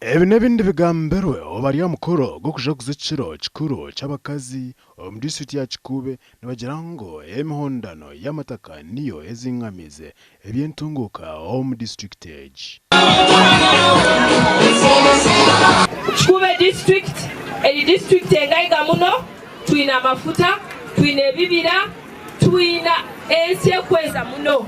Ebi n'ebindi bigamberwe obari mukoro go kuja kuzikiro kikuru cy'abakazi mu district ya Kikuube nibagira ngo Emihondano y'amataka niyo ezingamize entunguuka mu district age. Kikuube district eri district engayiga muno tuyina amafuta tuyina ebibira tuyina ensi ekweza muno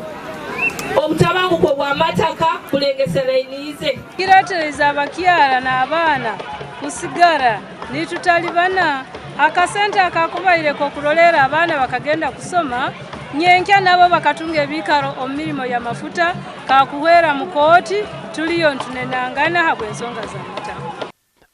obutabanguko bw'amataka kulengeseraniize kiretereza abakyala n'abaana kusigara nitutalibana akasente akakubaireko okulolera abaana bakagenda kusoma nyenkya nabo bakatunga ebikaro omirimo ya mafuta kakuhwera mu kooti tuliyo ntunenangana habwe ensonga z'amataka.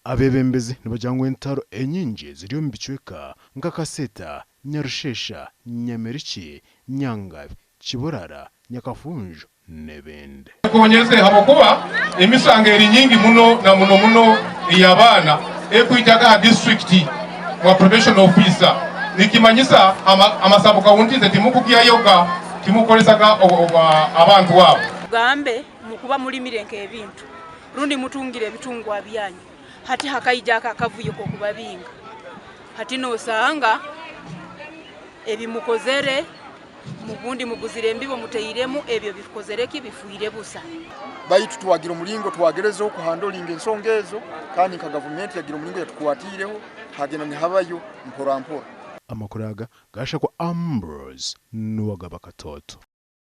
Abebembezi nibajangwa entaro enyingi ziri mu bicweka nka Kaseta, Nyarushesha, Nyamiriki, Nyangabi, Kiburara, Nyakafunjo n'ebindi. Konyeze habokuba emisanga eri nyingi muno na muno y'abaana ekwitaga district wa probation officer nikimanyisa amasabu kawuntize timukugiyayoga timukolesaga abantu abo gambe mukuba mulimirenke ebintu rundi mutungire ebitungwa byanyu hati hakaija akavuyo kokubabinga hati nosanga ebimukozere mubundi muguzire embibo muteyiremu ebyo bikozereki bifuire busa bayitu tuwagira omulingo twagerezo okuhandolinga ensonga ezo kandi nka gavumenti yagira omulingo yatukwatireho hagenda ne habayo mpora. Amakuru aga gasha kwa Ambrose n'uwagaba katoto.